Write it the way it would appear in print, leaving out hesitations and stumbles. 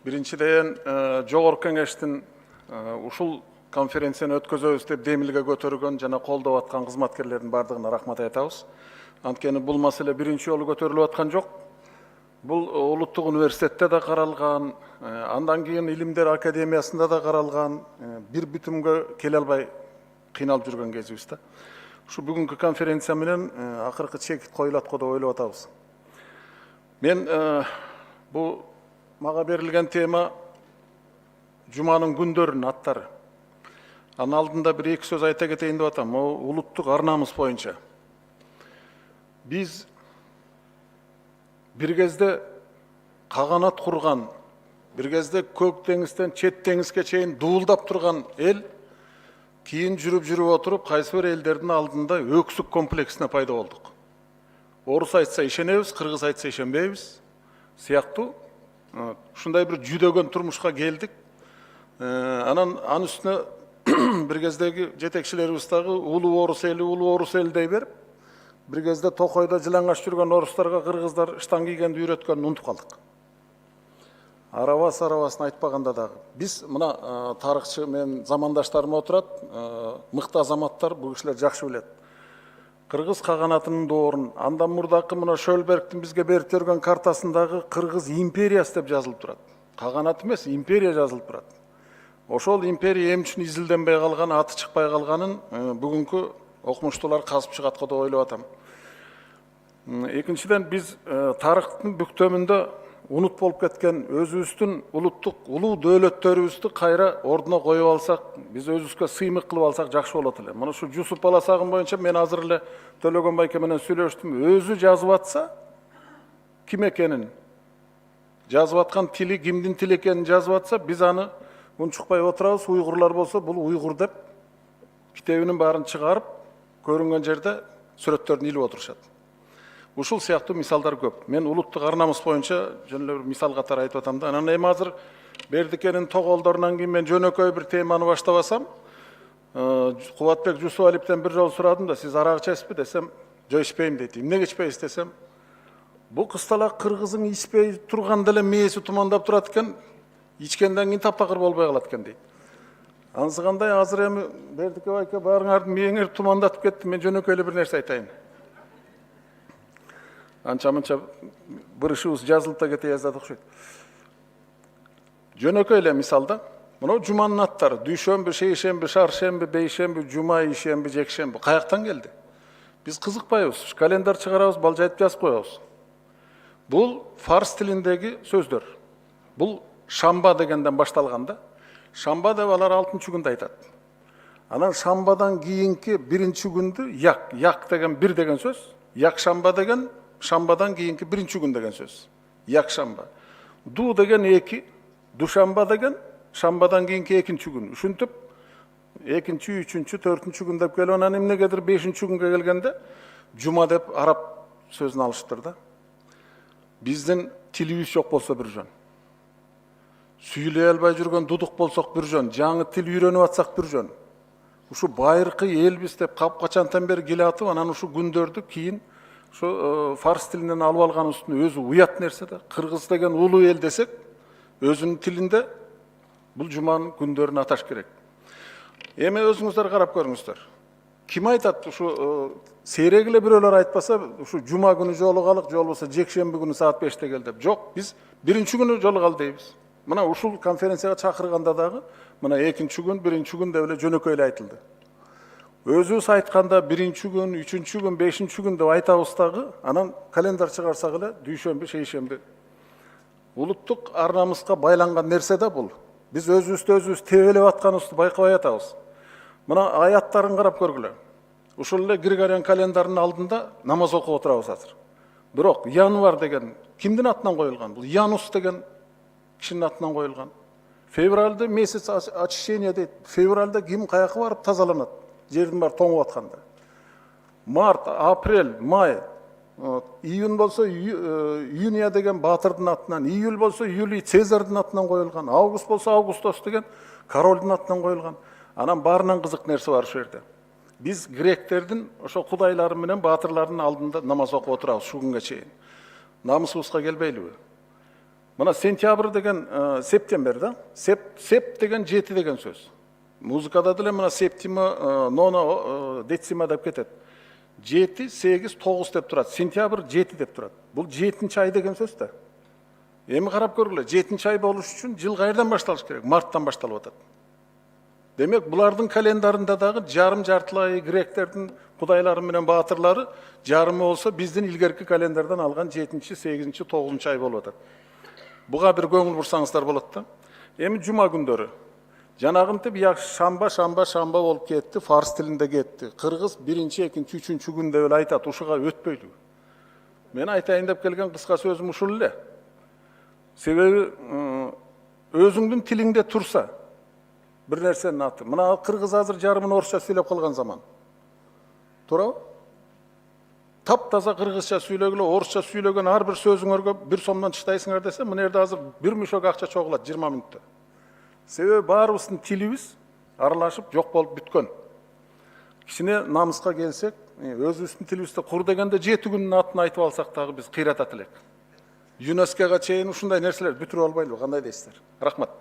Биринчиден Жогорку Кеңештин ушул конференцияны өткөзөбүз деп демилге көтөргөн жана колдоп аткан кызматкерлердин бардыгына рахмат айтабыз. Анткени бул маселе биринчи жолу көтөрүлүп аткан жок. Бул улуттук университетте да каралган, андан кийин Илимдер академиясында да каралган, бир бүтүмгө келе албай кыйналып жүргөн кезибиз да. Ушу бүгүнкү конференция менен акыркы чекит коюлат го деп ойлоп атабыз. Мен бул мага берилген тема Жуманын күндөрүнүн аттары. Анын алдында бир эки сөз айта кетейин деп атам. Улуттук ар намыс боюнча. Биз бир кезде каганат курган, бир кезде көк деңизден чет деңизге чейин дуулдап турган эл кийин жүрүп отуруп кайсы бир элдердин алдында өксүк комплексине пайда болдук. Орус айтса ишенебиз, кыргыз айтса ишенбейбиз сыяктуу ушундай бир жүдөгөн турмушка келдик. Анан үстүнө бир кездеги жетекчилерибиз дагы улуу орус эли дей берип, бир кезде токойдо жылаңаш жүргөн орустарга кыргыздар ыштан кийгенди үйрөткөнүн унутуп калдык. Арабасын айтпаганда дагы. Биз мына тарыхчы менен замандаштарым отурат, мыкты азаматтар, бул кишилер жакшы билет. Кыргыз каганатынын доорун, андан мурдакы мына Шөлбергтин бизге берип бергөн картасындагы Кыргыз империясы деп жазылып турат. Каганат эмес, империя жазылып турат. Ошол империя эмне үчүн изилденбей калган, аты чыкпай калганын бүгүнкү окумуштуулар казып чыгат го деп ойлоп атам. Экинчиден, биз тарыхтын бүктөмүндө унут болуп кеткен өзүбүздүн улуу дөөлөттөрүбүздү кайра ордуна коюп алсак, биз өзүбүзгө сыймык кылып алсак жакшы болот эле. Мына ушу Жусуп Баласагын боюнча мен азыр эле Төлөгөн байке менен сүйлөштүм. Өзү жазып атса, ким экенин, жазып аткан тили кимдин тили экенин жазып атса, биз аны унчукпай отурабыз. Уйгурлар болсо, бул уйгур деп китебинин баарын чыгарып, көрүнгөн жерде сүрөттөрүн илип отурушат. Ушул сыяктуу мисалдар көп. Мен улуттук ар намыс боюнча жөн эле бир мисал катары айтып атам да. Анан эми азыр Бердикенин тоголдорунан кийин мен жөнөкөй бир теманы баштабасам, Кубатбек Жусупалиевден бир жолу сурадым да, сиз арак ичесизби десем, жок ичпейм дейт. Эмнеге ичпейсиз десем, бул кысталак кыргыздын ичпей турганда эле мээси тумандап турат экен, ичкенден кийин таптакыр болбой калат экен дейт. Анысы кандай, азыр эми Бердике байке баарыңардын мээңер тумандатып кетти, мен жөнөкөй эле бир нерсе айтайын. Анча-мынча бір ішіміз жазылып та кете жаздадық шойт. Жөнөкөй эле мисалда, мына жуманын аттары, дүйшөмбү, шейшембү, шаршембү, бейшембү, жума, ишембү, жекшембү, каяктан келди? Биз кызыкпайбыз, календар чыгарабыз, балжайтып жазып коебуз. Бул фарс тилиндеги сөздөр. Бул шамба дегенден башталган да. Шамба деп алар 6-чы күндү айтат. Анан шамбадан кийинки биринчи күндү як деген бир деген сөз, як шамба деген шамбадан кийинки биринчи күн деген сөз. Як шамба. Ду деген эки, душамба деген шамбадан кийинки экинчи күн. Ушинтип, экинчи, үчүнчү, төртүнчү күн деп келип, анан эмнегедир бешинчи күнгө келгенде жума деп араб сөзүн алыштыр да. Биздин тилибиз жок болсо бир жөн. Сүйлөй албай жүргөн дудук болсок бир жөн, жаңы тил үйрөнүп атсак бир жөн. Ушу байыркы элбиз деп капкачантан бери келе атып, анан ушу күндөрдү кийин фарс тилинен алып алган үстүнө өзү уят нерсе да. Кыргыз деген улуу эл десек, өзүнүн тилинде бул жуманын күндөрүн аташ керек. Эми өзүңүздөр карап көрүңүздөр. Ким айтат, ушу сейрек эле бирөөлөр айтпаса, ушу жума күнү жолугалык, же болбосо жекшемби күнү саат 5-те кел деп. Жок, биз биринчи күнү жолугалы дейбиз. Мына ушул конференцияга чакырганда дагы мына экинчи күн, биринчи күн деп эле жөнөкөй эле айтылды. Өзүбүз айтканда биринчи күн, үчүнчү күн, бешинчи күн деп айтабыз дагы, анан календар чыгарсак эле дүйшөмбү, шейшемби. Улуттук ар намыска байланган нерсе да бул. Биз өзүбүз тебелеп атканыбызды байкабай атабыз. Мына аяттарын карап көргүлө. Ушул эле Григориан календарынын алдында намаз окуп отурабыз азыр. Бирок январь деген кимдин атынан коюлган? Бул Янус деген кишинин атынан коюлган. Февралда месяц очищения дейт. Февралда ким каяка барып тазаланат? Жердин баары тоңуп атканда. Март, апрель, май, июнь болсо Юния деген батырдын атынан, июль болсо Юлий Цезарьдын атынан коюлган, август болсо Августос деген королдун атынан коюлган. Анан баарынан кызык нерсе бар ушул жерде. Биз гректердин ошо кудайлары менен баатырлардын алдында намаз окуп отурабыз ушул күнгө чейин. Намысыбызга келбейлиби? Мына сентябрь деген септембер да. Сеп деген 7 деген сөз. Музыкада деле мына септима, ноно, децima деп кетет. 7, 8, 9 деп турат. Сентябрь 7 деп турат. Бул 7-нчи ай деген сөз да. Эми карап көргүлө, 7-нчи ай болуш үчүн жыл кайерден башталыш керек? Марттан башталып атат. Демек, булардын календарында дагы жартылай гректердин кудайлары менен баатырлары жарымы болсо, биздин илгерки календардан алган 7-нчи, 8-нчи, 9-нчу ай болуп атат. Буга бир көңүл бурсаңыздар болот да. Эми жума күндөрү. Жанагынтип шамба болуп кетти, фарс тилинде кетти. Кыргыз 1-нчи, 2-нчи, 3-нчү күндө эле айтат, ушуга өтпөйдү. Мен айтайын деп келген кыска сөзүм ушул эле. Себеби өзүңдүн тилиңде турса, bir нерсенин аты. Мына кыргыз азыр жарымын орусча сүйлөп калган заман. Туурабы? Таптаза кыргызча сүйлөгүлө, орусча сүйлөгөн ар бир сөзүңөргө 1 сомдон чыктайсыңар десе, мына жерде азыр 1 мüşөк акча чогулат 20 мүнөттө. Себеби баарыбыздын тилибиз аралашып жок болуп бүткөн. Кичине намыска келсек, өзүбүздүн тилибизде кур дегенде 7 күнүнүн атын айтып алсак дагы биз кыйратат элек. ЮНЕСКОга чейин ушундай нерселер бүтүрүп албайлыбы, кандай дейсиздер? Рахмат.